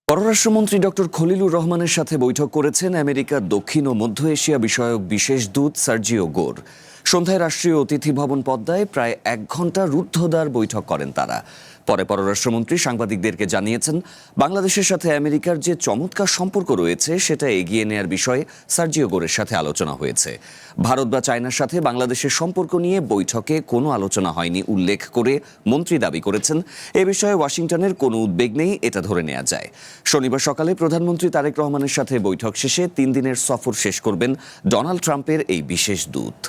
পররাষ্ট্রমন্ত্রী ডক্টর খলিলুর রহমানের সাথে বৈঠক করেছেন আমেরিকার দক্ষিণ ও মধ্য এশিয়া বিষয়ক বিশেষ দূত সার্জিও গোর। সন্ধ্যায় রাষ্ট্রীয় অতিথি ভবন পদ্মায় প্রায় 1 ঘণ্টা রুদ্ধদ্বার বৈঠক করেন তারা। পরে পররাষ্ট্রমন্ত্রী সাংবাদিকদেরকে জানিয়েছেন, বাংলাদেশের সাথে আমেরিকার যে চমৎকার সম্পর্ক রয়েছে সেটা এগিয়ে নেয়ার বিষয়ে সার্জিও গোরের সাথে আলোচনা হয়েছে। ভারত বা চায়নার সাথে বাংলাদেশের সম্পর্ক নিয়ে বৈঠকে কোনো আলোচনা হয়নি উল্লেখ করে মন্ত্রী দাবি করেছেন, এ বিষয়ে ওয়াশিংটনের কোনো উদ্বেগ নেই, এটা ধরে নেওয়া যায়। শনিবার সকালে প্রধানমন্ত্রী তারেক রহমানের সাথে বৈঠক শেষে 3 দিনের সফর শেষ করবেন ডোনাল্ড ট্রাম্পের এই বিশেষ দূত।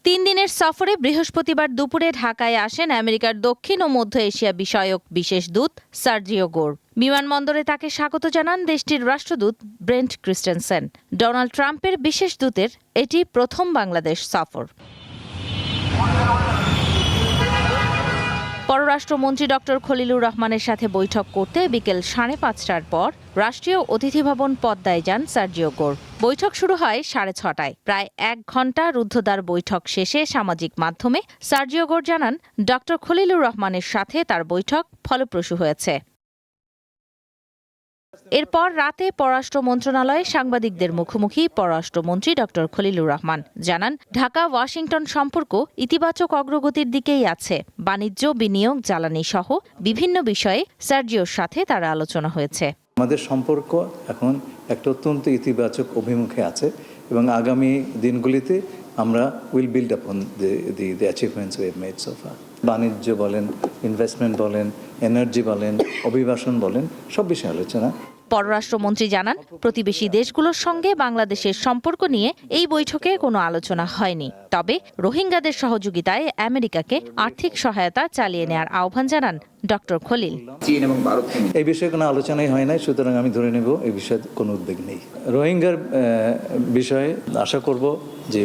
3 দিনের সফরে বৃহস্পতিবার দুপুরে ঢাকায় আসেন আমেরিকার দক্ষিণ ও মধ্য এশিয়া বিষয়ক বিশেষ দূত সার্জিও গোর। বিমানবন্দরে তাকে স্বাগত জানান দেশটির রাষ্ট্রদূত ব্রেন্ট ক্রিস্টেনসেন। ডোনাল্ড ট্রাম্পের বিশেষ দূতের এটি প্রথম বাংলাদেশ সফর। পররাষ্ট্রমন্ত্রী ডক্টর খলিলুর রহমানের সাথে বৈঠক করতে বিকেল 5:30টার পর রাষ্ট্রীয় অতিথি ভবন পদ্মায় যান সার্জিও গোর। বৈঠক শুরু হয় 6:30টায়। প্রায় 1 ঘণ্টা রুদ্ধদ্বার বৈঠক শেষে সামাজিক মাধ্যমে সার্জিও গোর জানান, ডক্টর খলিলুর রহমানের সাথে তার বৈঠক ফলপ্রসূ হয়েছে। এরপর রাতে পররাষ্ট্র মন্ত্রণালয়ে সাংবাদিকদের মুখোমুখি পররাষ্ট্রমন্ত্রী ডক্টর খলিলুর রহমান জানান, ঢাকা ওয়াশিংটন সম্পর্ক ইতিবাচক অগ্রগতির দিকেই আছে। বাণিজ্য, বিনিয়োগ, জ্বালানি সহ বিভিন্ন বিষয়ে সার্জিওর সাথে তার আলোচনা হয়েছে। আমাদের সম্পর্ক এখন একটা অত্যন্ত ইতিবাচক অভিমুখে আছে এবং আগামী দিনগুলিতে আমরা will build upon the achievements we have made so far. বাণিজ্য বলেন, ইনভেস্টমেন্ট বলেন, এনার্জি বলেন, অভিবাসন বলেন, সব বিষয়ে আলোচনা। পররাষ্ট্রমন্ত্রী জানান, প্রতিবেশী দেশগুলোর সঙ্গে বাংলাদেশের সম্পর্ক নিয়ে এই বৈঠকে কোনো আলোচনা হয়নি। তবে রোহিঙ্গাদের সহযোগিতায় আমেরিকাকে আর্থিক সহায়তা চালিয়ে নেওয়ার আহ্বান জানান ডক্টর খলিল। এই বিষয়ে কোনো আলোচনাই হয় নাই, সুতরাং আমি ধরে নেব এই বিষয়ে কোনো উদ্বেগ নেই। রোহিঙ্গার বিষয়ে আশা করব যে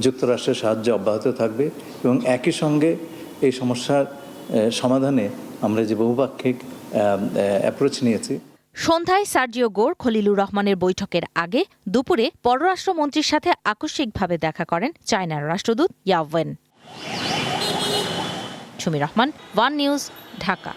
যুক্তরাষ্ট্রের সাহায্য অব্যাহত থাকবে এবং একই সঙ্গে এই সমস্যার সমাধানে আমরা যে বহুপাক্ষিক অ্যাপ্রোচ নিয়েছি। সন্ধ্যায় সার্জিও গোর খলিলুর রহমানের বৈঠকের আগে দুপুরে পররাষ্ট্রমন্ত্রীর সাথে আকস্মিকভাবে দেখা করেন চায়নার রাষ্ট্রদূত Yao Wen. Sumi Rahman, One News, Dhaka.